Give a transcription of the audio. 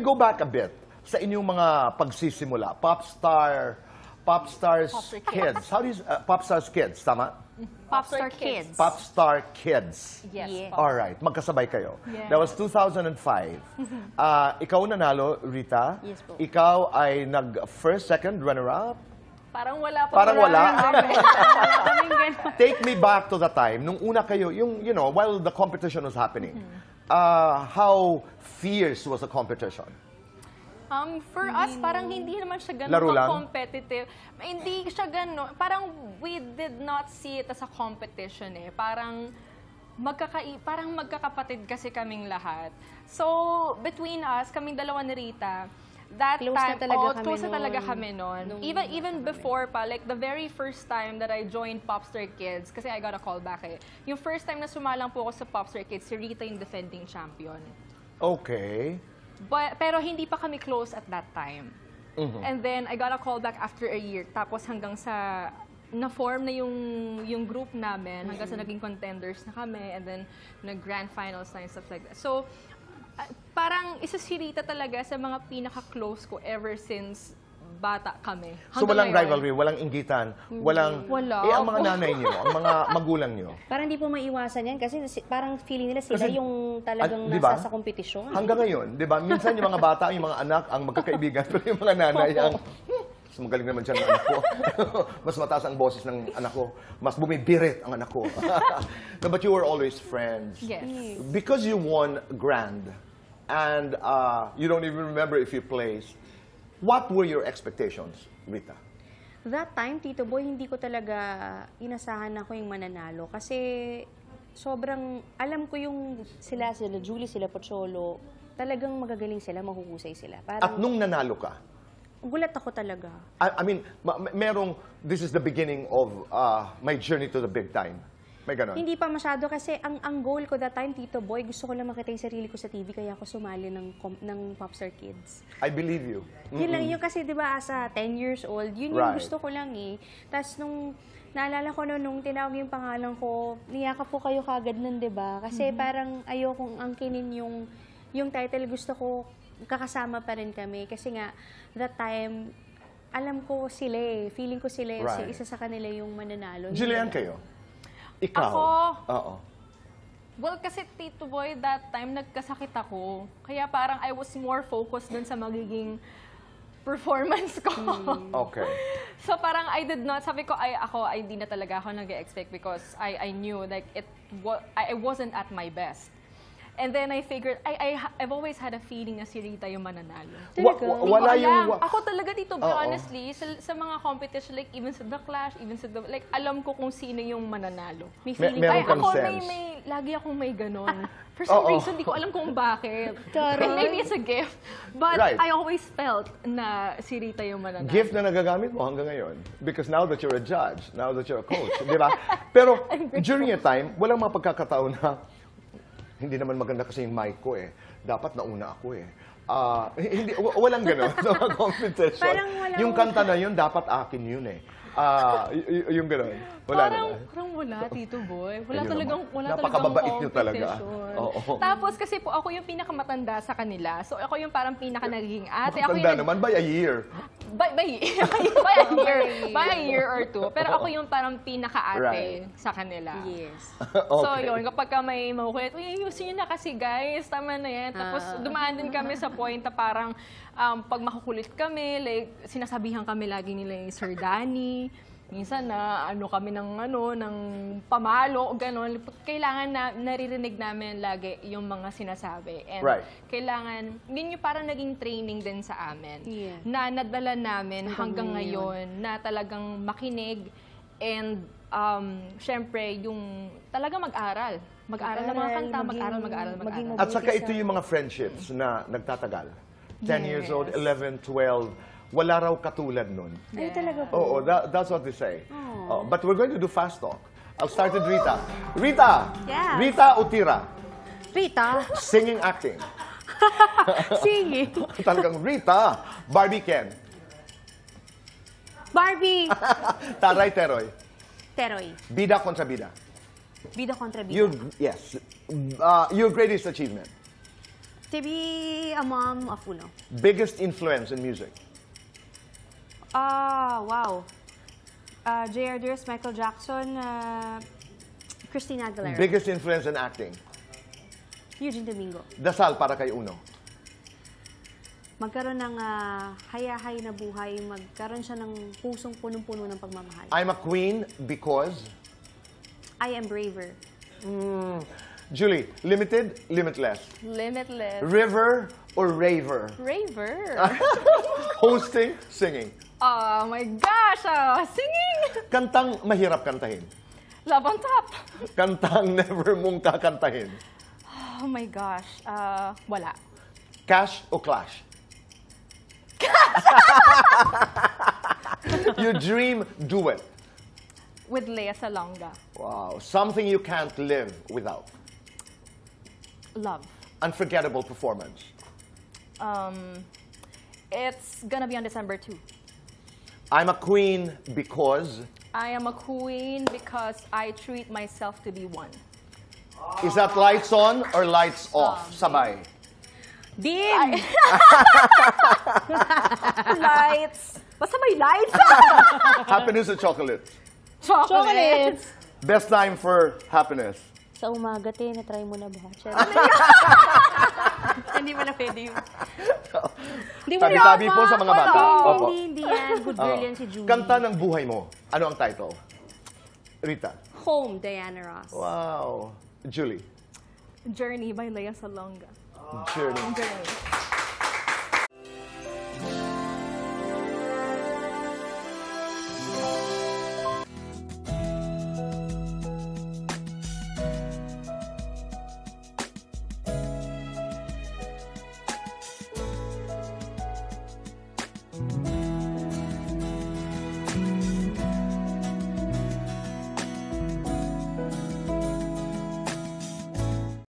go back a bit sa inyong mga pagsisimula. Popstars Kids. How do you, Popstars Kids, tama? Popstar Kids. Popstar Kids. Yes. Yeah. po. Alright, magkasabay kayo. Yes. That was 2005. Ikaw nanalo, Rita. Yes po. Ikaw ay nag-first, second, runner-up. Parang wala pa. Parang wala. Kaming ganun. Take me back to the time, nung una kayo, yung, you know, while the competition was happening, how fierce was the competition? For us, parang hindi naman siya Laro lang? ganun competitive. Hindi siya ganun. Parang we did not see it as a competition eh. Parang magkakapatid kasi kaming lahat. So, between us, kaming dalawa ni Rita, that Close time, na talaga kami close na nun. talaga kami nun. Even before pa, like the very first time that I joined Popstar Kids, kasi I got a call back eh. Yung first time na sumalang po ako sa Popstar Kids, si Rita yung defending champion. Okay. Pero hindi pa kami close at that time. And then, I got a call back after a year. Tapos hanggang sa, na-form na yung group namin, hanggang sa naging contenders na kami, and then, nag-grand finals na and stuff like that. So, parang isa si Rita talaga sa mga pinaka-close ko ever since bata kami. So walang rivalry, walang inggitan, Wala. ang mga nanay niyo, ang mga magulang niyo. Parang hindi po maiwasan yan kasi parang feeling nila sila Kasi, yung talagang di ba? nasa sa kompetisyon. Hanggang ngayon, di ba? Minsan yung mga bata, yung mga anak, ang magkakaibigan, pero yung mga nanay, mas magaling naman siya ng anak ko. Mas mataas ang boses ng anak ko. Mas bumibirit ang anak ko. No, but you were always friends. Yes. Because you won grand, and you don't even remember if you placed, what were your expectations, Rita? That time, Tito Boy, hindi ko talaga inasahan ako yung mananalo kasi sobrang alam ko yung sila Julie, sila Pocholo, talagang magagaling sila, mahuhusay sila. At nung nanalo ka, gulat ako talaga. I mean, this is the beginning of my journey to the big time. May ganon. Hindi pa masyado kasi ang goal ko that time, Tito Boy, gusto ko lang makita yung sarili ko sa TV kaya ako sumali ng Popstar Kids. I believe you. Yun lang yun kasi 'di ba as a 10 years old, yun yung Right. gusto ko lang eh. Tapos nung naalala ko nung tinawag yung pangalan ko, niyakap po kayo kagad nun 'di ba? Kasi parang ayokong angkinin yung title, gusto ko kakasama pa rin kami kasi nga that time alam ko sila eh, feeling ko sila Right. isa sa kanila yung mananalo. Jillian, kayo? Ikaw? Ako? Oo. Well, kasi Tito Boy, that time nagkasakit ako. Kaya parang I was more focused dun sa magiging performance ko. Okay. So parang I did not, sabi ko, I di na talaga ako nag-expect because I knew like I wasn't at my best. And then I figured, I've always had a feeling na si Rita yung mananalo. Wala Hindi ko yung... alam. Ako talaga dito, Oo. honestly, sa mga competition, like even sa The Clash, even sa like alam ko kung sino yung mananalo. May feeling meron kang Ako sense. lagi akong may ganon. For some Oo. reason, di ko alam kung bakit. Taray. And maybe it's a gift. But Right. I always felt na si Rita yung mananalo. Gift na nagagamit mo hanggang ngayon. Because now that you're a judge, now that you're a coach, di ba? Pero during your time, walang mga pagkakataon na hindi naman maganda kasi yung mic ko eh. Dapat nauna ako eh. Walang gano'n sa mga competition. Parang walang- Yung kanta na yun, dapat akin yun eh. Yung gano'n. Wala naman. Parang wala, Tito Boy. Ayun naman. Wala Napakababait talagang niyo talaga. competition. Oo. Tapos kasi po, ako yung pinakamatanda sa kanila. So ako yung parang pinaka-nagiging ate. Ako Tanda yung naman by a year. By a year or two. Pero ako yung parang pinaka-ate Right. sa kanila. Yes. So Okay. yun, kapag ka may makukulit, uy, ayusin nyo na kasi guys, tama na yan. Tapos dumaan din kami sa point na parang pag makukulit kami, like sinasabihan kami lagi nila yung Sir Danny. Minsan na kami ng pamalo, gano'n. Kailangan na naririnig namin lagi yung mga sinasabi. And Right. kailangan, yun yung parang naging training din sa amin. Yeah. Na nadala namin hanggang ngayon. ngayon na talagang makinig and syempre yung talaga mag-aral. Mag-aral ng mga kanta, mag-aral. maging At saka ito yung mga friendships na nagtatagal. 10 years old, 11, 12. Wala raw katulad nun. Ay, talaga po. Oo, that's what they say. Oh, but we're going to do fast talk. I'll start with Rita. Rita! Yes. Rita o Tira? Rita, Singing, acting. sige. Talagang Rita. Barbie, Ken. Barbie. Taray, Teroy. Teroy. Bida kontra bida. Bida kontra bida. Your greatest achievement. To be a mom of uno. Biggest influence in music? Wow. J.R. Durst, Michael Jackson, Christina Aguilera. Biggest influence in acting? Eugene Domingo. Dasal para kay Uno. Magkaroon ng hayahay na buhay, magkaroon siya ng pusong punong-puno ng pagmamahal. I'm a queen because? I am braver. Julie, limited, limitless? Limitless. River or raver? Raver. Hosting, singing? Oh my gosh! Singing! Kantang mahirap kantahin? Love on top. Kantang never mong kakantahin? Oh my gosh. Wala. Cash o clash? You dream duet? With Lea Salonga. Wow. Something you can't live without? Love. Unforgettable performance? It's gonna be on December 2. I'm a queen because? I am a queen because I treat myself to be one. Is that lights on or lights off? Sabay. Dim! Lights. Basta may lights. Happiness or chocolate? Chocolates. Best time for happiness? Sa umaga, na-try mo na ba? Hindi mo na pwede yun. Tabi-tabi po sa mga bata. Opo. Hindi yan. Good girl yan si Julie. Kanta ng buhay mo. Ano ang title? Rita. Home, Diana Ross. Wow. Julie. Journey by Lea Salonga. Journey. Journey.